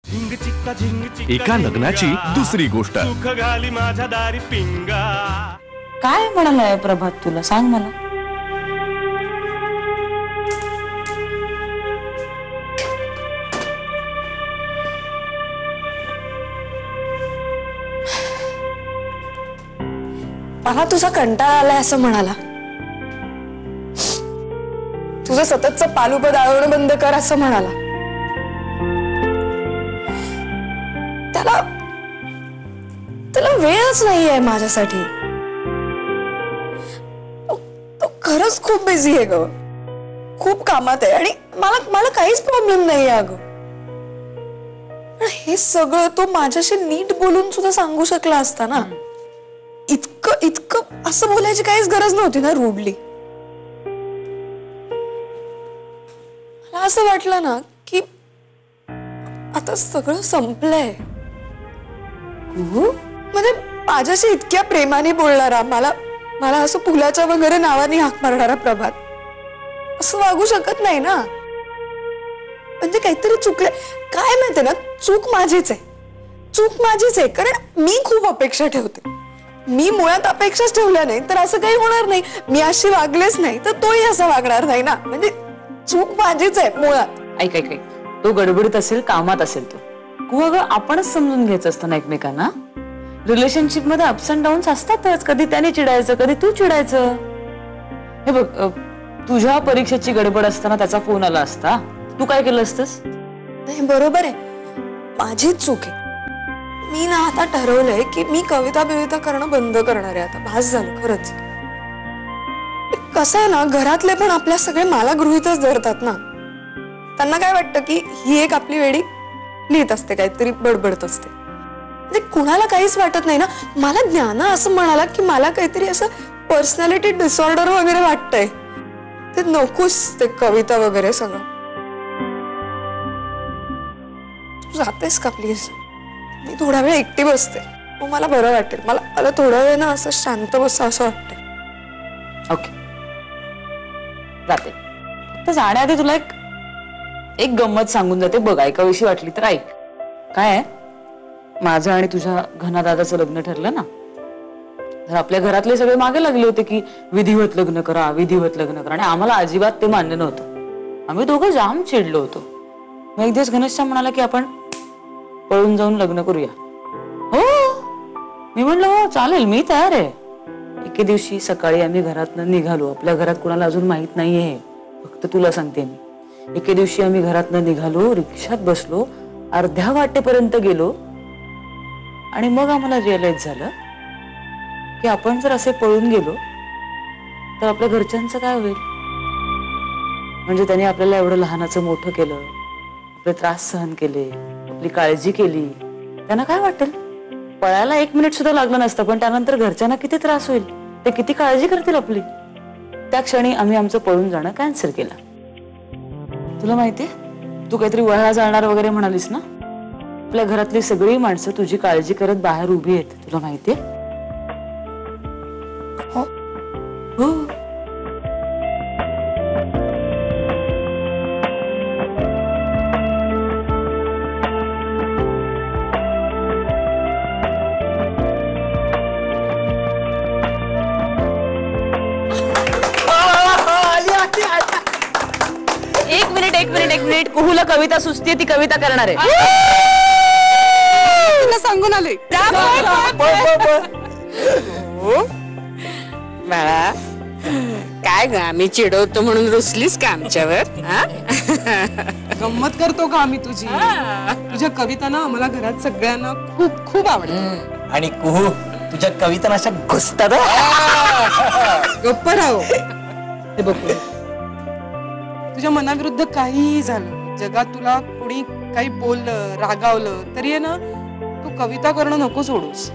एका लग्नाची दुसरी गोष्ट. काय म्हणालाय प्रभात तुला सांग मला. मला तुझा कंटाळा आलाय असं म्हणाला. तुझं सततचं पालुपद आळवणं बंद कर असं म्हणाला. त्याला वेळच नाहीये माझ्यासाठी. तो खरंच खूप बिझी आहे ग. खूप कामात आहे आणि मला काहीच प्रॉब्लेम नाहीये अगं. पण हे सगळं तो माझ्याशी नीट बोलून सुद्धा सांगू शकला असता ना. इतकं असं बोलायची काहीच गरज नव्हती ना रूडली. मला असं वाटलं ना की आता सगळं संपलंय. म्हणजे माझ्याशी इतक्या प्रेमाने बोलणारा, मला असं फुलाच्या वगैरे नावाने हाक मारणारा प्रभात असं वागू शकत नाही ना. म्हणजे काहीतरी चुकलंय. काय माहितीये ना, चूक माझीच आहे. कारण मी खूप अपेक्षा ठेवते. मी मुळात अपेक्षाच ठेवल्या नाही तर असं काही होणार नाही. मी अशी वागलेच नाही तर तोही असं वागणार नाही ना. म्हणजे चूक माझीच आहे मुळात. ऐक तो गडबडीत असेल, कामात असेल. तो अगं आपणच समजून घ्यायचं असतं ना एकमेकांना. रिलेशनशिप मध्ये अप्स अँड डाऊन्स असतातच. कधी त्याने चिडायचं, कधी तू चिडायचं. हे बघ, तुझ्या परीक्षेची गडबड असताना त्याचा फोन आला असता, तू काय केलं असतंस? नाही, बरोबर आहे, माझीच चूक आहे. मी ना आता ठरवलंय की मी कविता करणं बंद करणार आहे. आता भास झालं खरंच. कसं आहे ना, घरातले पण आपल्या सगळे मला गृहीतच धरतात ना. त्यांना काय वाटतं की ही एक आपली वेडी लिहित असते, काहीतरी बडबडत असते. म्हणजे कुणाला काहीच वाटत नाही ना. मला ज्ञाना असं म्हणाला की मला काहीतरी असं पर्सनॅलिटी डिसऑर्डर वगैरे वाटतंय. ते नकोच ते कविता वगैरे सगळं. तू जातेस का प्लीज? मी थोडा वेळ एकटी बसते, मग मला बरं वाटेल. मला थोडा वेळ ना असं शांत बसा असं वाटतं. ओके, जाते. तर जाण्याआधी तुला एक गंमत सांगून जाते बघ. ऐकावीशी वाटली तर ऐक. काय आहे, माझं आणि तुझ्या घना दादाचं लग्न ठरलं ना. तर आपल्या घरातले सगळे मागे लागले होते की विधिवत लग्न करा. आणि आम्हाला अजिबात ते मान्य नव्हतं. आम्ही दोघं जाम चिडलो होतो. मग एक दिवस घनश्याम म्हणाला की आपण पळून जाऊन लग्न करूया. हो, मी म्हणलं हो चालेल, मी तयार आहे. एके दिवशी सकाळी आम्ही घरातनं निघालो. आपल्या घरात कुणाला अजून माहित नाहीये, फक्त तुला सांगते मी. एके दिवशी आम्ही घरातनं निघालो, रिक्षात बसलो, अर्ध्या वाटेपर्यंत गेलो आणि मग आम्हाला रिअलाइज झालं की आपण जर असे पळून गेलो तर आपल्या घरच्यांचं काय होईल. म्हणजे त्यांनी आपल्याला एवढं लहानाचं मोठं केलं, आपले त्रास सहन केले, आपली काळजी केली. त्यांना काय वाटेल? पळायला 1 मिनिट सुद्धा लागलं नसतं, पण त्यानंतर घरच्यांना किती त्रास होईल, ते किती काळजी करतील आपली. त्या क्षणी आम्ही आमचं पळून जाणं कॅन्सल केलं. तुला माहितीये, तू काहीतरी वळा जाणार वगैरे म्हणालीस ना. आपल्या घरातली सगळी माणसं तुझी काळजी करत बाहेर उभी आहेत. तुला माहितीये? हो हो. एक मिनिट कुहूला कविता सुचते, ती कविता करणार आहे. सांगून आले बाळा. काय ग, आम्ही चिडवतो म्हणून रुसलीस का आमच्यावर? गंमत करतो का आम्ही तुझी? तुझ्या कविता ना आम्हाला घरात सगळ्यांना खूप खूप आवडतात. आणि कुहू, तुझ्या कविता अशा घुसतात. गप्प राहो. हे बघ, तुझ्या मनाविरुद्ध काहीही झालं, जगात तुला कोणी काही बोललं, रागावलं तरी आहे ना, तू कविता करणं नको सोडूस.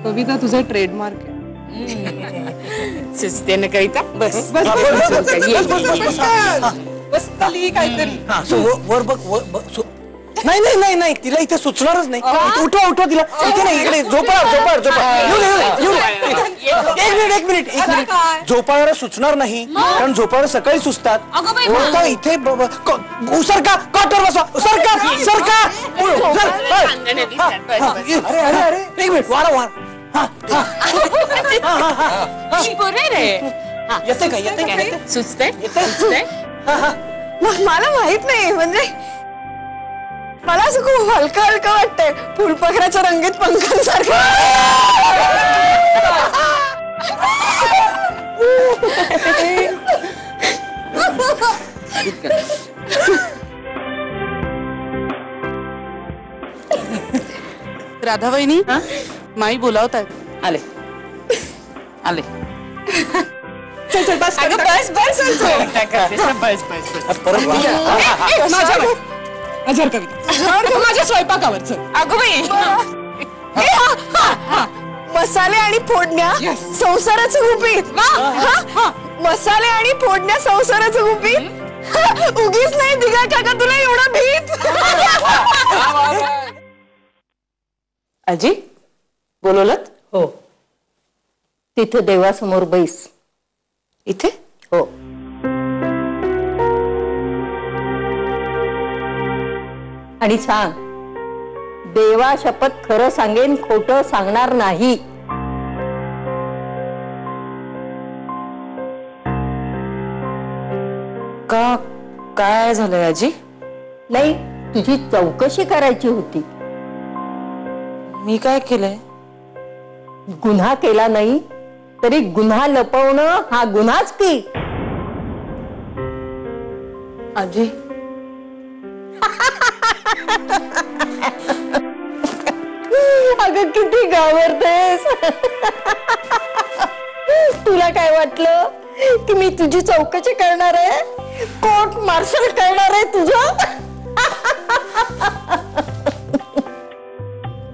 कविता तुझा ट्रेडमार्क आहे. सुचते ना कविता? बस बस काहीतरी. वर बघ, नाही नाही नाही नाही तिला इथे सुचणारच नाही. उठवा उठवा तिला. इथे नाही इकडे झोपाळ्यावर एक मिनिट झोपाळ्यावर सुचणार नाही कारण झोपाळ्यावर सकाळी सुचतात. उठवा इथे सरका कॉटर बसा सरका सरका. अरे अरे अरे एक मिनिट वारा वार. येते का येते का सुचतंय मला माहित नाही म्हणजे मला असं खूप हलका हलका वाटतंय फुलपाखराच्या रंगीत पंखांसारखं. राधा वहिनी माई बोलावतात. आले आले. चल चल बस अगं बस बस परत अजर कविता माझ्या स्वयंपाकावर चल. अगं बाई मसाले आणि फोडण्या संसाराचं गुपित. मसाले आणि फोडण्या संसाराचं गुपित. उगीच नाही दिगा काका तुला एवढा भीत. आजी बोलवलत? हो तिथे देवासमोर बैस. इथे? हो आणि सांग देवा शपथ खरं सांगेन खोटं सांगणार नाही. का काय झालंय आजी? नाही तुझी चौकशी करायची होती. मी काय केलंय? गुन्हा केला नाही तरी गुन्हा लपवणं हा गुन्हाच की. आजी अगं किती घाबरतेस. तुला काय वाटलं की मी तुझी चौकशी करणार आहे? कोर्ट मार्शल करणार आहे तुझं?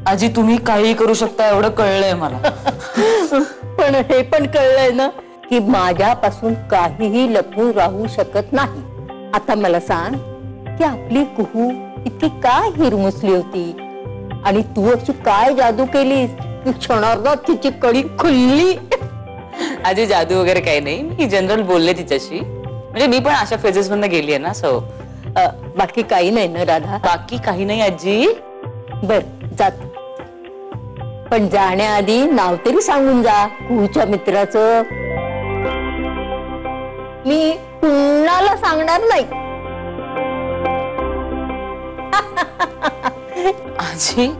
आजी तुम्ही काही करू शकता एवढं कळलंय मला. पण हे पण कळलंय ना की माझ्यापासून काहीही लपून राहू शकत नाही. आता मला सांग की आपली कुहू इतकी काय हिरमुसली होती आणि तू अशी काय जादू केलीस की क्षणार्धात तिची कडी खुलली. आजी जादू वगैरे काही नाही. मी जनरल बोलले तिच्याशी. म्हणजे मी पण अशा फेजेस मधनं गेलीये ना. सो बाकी काही नाही ना राधा? बाकी काही नाही आजी. बर जात पण जाण्याआधी नाव तरी सांगून जा कुहूच्या मित्राचं. मी कुणाला सांगणार नाही. आजी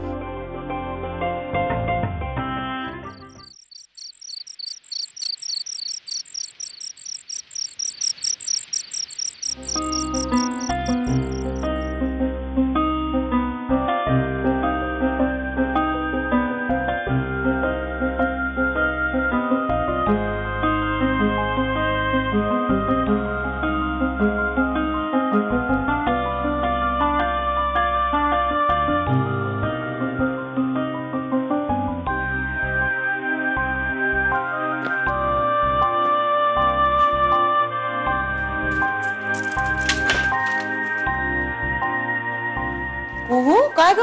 काय ग?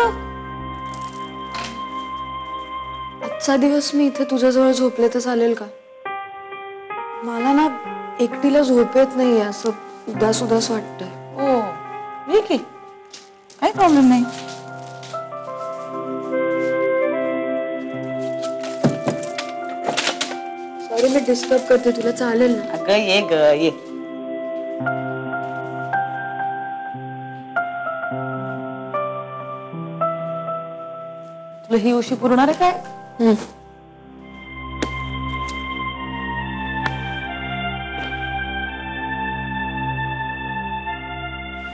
आजचा दिवस मी इथे तुझ्याजवळ झोपले तर चालेल का? मला ना एकटीला झोप येत नाहीये. असं उदास उदास वाटतंय. ओ ठीक आहे काही प्रॉब्लेम नाही. सॉरी मी डिस्टर्ब करते तुला चालेल ना? अगं ये ग ये. तुला ही उशी पुरणार आहे काय?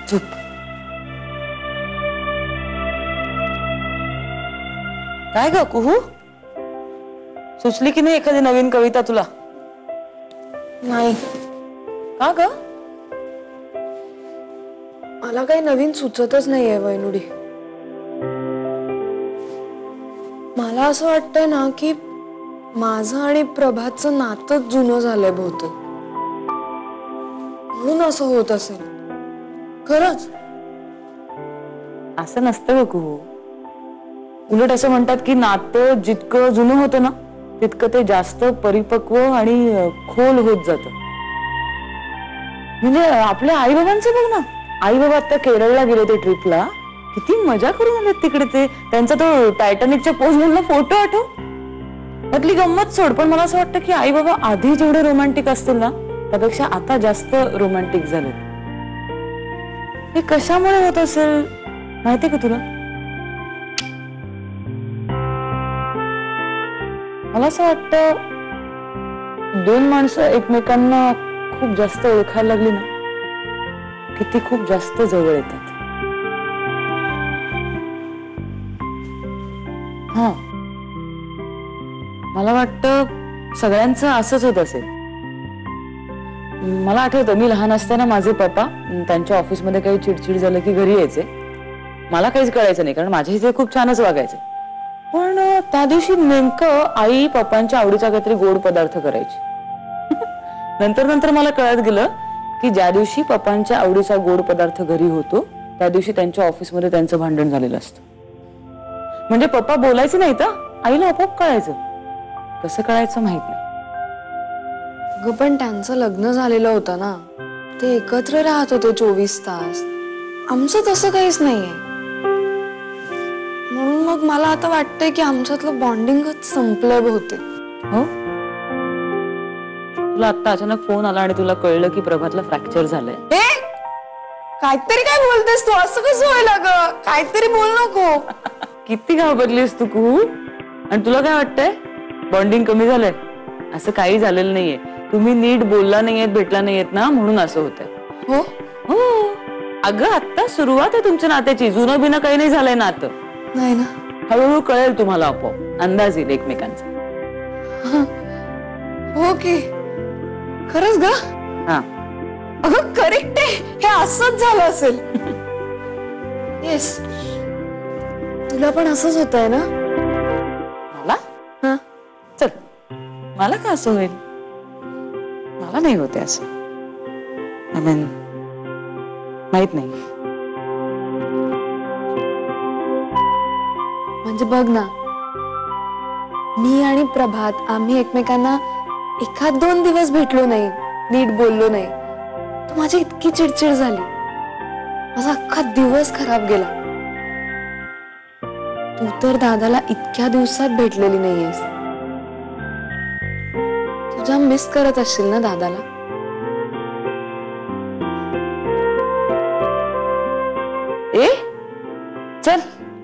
झोप. काय ग कुहू सुचली की नाही एखादी नवीन कविता तुला? नाही का ग? मला काही नवीन सुचतच नाहीये वैनुडी. मला असं वाटतंय ना की माझं आणि प्रभातचं नातंच जुनं झालंय बहुतेक. म्हणून असं होत असेल. खरंच असं नसतं ग कुहू. उलट असं म्हणतात की नातं जितकं जुनं होतं ना तितकं ते जास्त परिपक्व आणि खोल होत जातं. म्हणजे आपल्या आई बाबांचं बघ ना, आई बाबा आता केरळला गेले ते ट्रिपला, किती मजा करून आलेत तिकडे. ते त्यांचा तो टायटॅनिकच्या पोज मधला फोटो आठव, त्यातली गंमत सोड. पण मला असं वाटतं की आई बाबा आधी जेवढे रोमॅन्टिक असतील ना त्यापेक्षा आता जास्त रोमॅन्टिक झाले. हे कशामुळे होत असेल माहितीये का तुला? मला असं वाटतं दोन माणसं एकमेकांना खूप जास्त ओळखायला लागली ना की ती खूप जास्त जवळ येतात. हा, मला वाटतं सगळ्यांचं असंच होत असेल. मला आठवतं मी लहान असताना माझे पप्पा त्यांच्या ऑफिसमध्ये काही चिडचिड झालं की घरी यायचे. मला काहीच कळायचं नाही कारण माझ्या इथे खूप छानच वागायचे. पण त्या दिवशी नेमकं आई पप्पांच्या आवडीचा काहीतरी गोड पदार्थ करायची. नंतर नंतर मला कळत गेलं की ज्या दिवशी पप्पांच्या आवडीचा गोड पदार्थ घरी होतो त्या दिवशी त्यांच्या ऑफिसमध्ये त्यांचं भांडण झालेलं असतं. म्हणजे पप्पा बोलायचे नाही तर आईला आपोआप कळायचं. कसं कळायचं माहित नाही. अगं पण त्यांचं लग्न झालेलं होतं ना, ते एकत्र राहत होते 24 तास. आमचं तसं काहीच नाहीये. म्हणून मग मला आता वाटतंय की आमच्यातलं बॉन्डिंगच संपलंय बहुतेक. हो, तुला आता अचानक फोन आला आणि तुला कळलं की प्रभातला फ्रॅक्चर झालंय. काहीतरी काय बोलतेस तू? असं कसं व्हायला ग? काहीतरी बोल नको. किती घाबरलीस तू कू? आणि तुला काय वाटतंय बॉन्डिंग कमी झालंय? असं काही झालेलं नाहीये. तुम्ही नीट बोलला नाहीयेत, भेटला नाहीयेत ना म्हणून असं होतंय. हो हो, अगं आता सुरुवात आहे तुमच्या नात्याची. जुनं बिनं काही नाही झालंय नातं. नाही ना. हळूहळू कळेल तुम्हाला, आपोआप अंदाज येईल एकमेकांचा. हो की खरंच ग? हा, अगं करेक्ट आहे. हे असंच झालं असेल. येस, तुला पण असंच होत आहे ना? मला हा, चल, मला का असं होईल? मला नाही होते असं. आय मीन माहित नाही. म्हणजे बघ ना, मी आणि प्रभात आम्ही एकमेकांना एखाद 2 दिवस भेटलो नाही, नीट बोललो नाही, तर माझी इतकी चिडचिड झाली. माझा अख्खा दिवस खराब गेला. तू तर दादाला इतक्या दिवसात भेटलेली नाहीयेस. तुझा मिस करत असशील ना दादाला? ए चल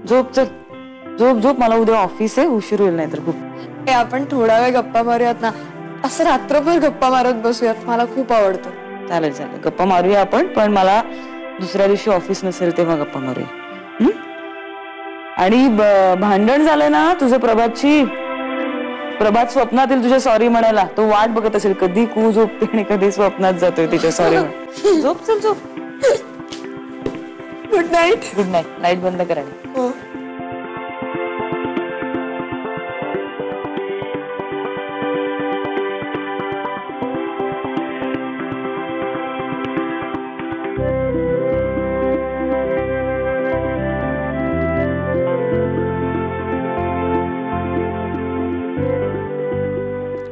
झोप, चल झोप झोप. मला उद्या ऑफिस आहे, उशीर होईल नाही तर खूप. ए, आपण थोडा वेळ गप्पा मारूयात ना. असं रात्रभर गप्पा मारत बसूयात. मला खूप आवडतं. चालेल चालेल, गप्पा मारूया आपण. पण मला दुसऱ्या दिवशी ऑफिस नसेल तेव्हा गप्पा मारूया. आणि भांडण झालं ना तुझं प्रभातची, प्रभात स्वप्नात येईल तुझ्या सॉरी म्हणायला. तो वाट बघत असेल कधी कू झोपते आणि कधी स्वप्नात जातोय तिच्या सॉरी. झोप, चल झोप. Good night. Good night. Light बंद करायला. हो.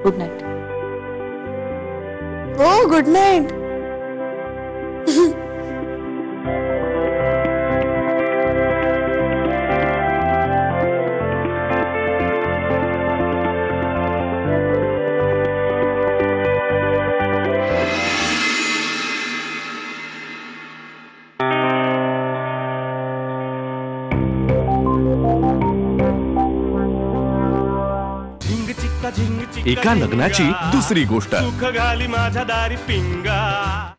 Good night. हो, गुड नाईट. एका लग्नाची दुसरी गोष्ट. सुख घाली माझ्या दारी पिंगा.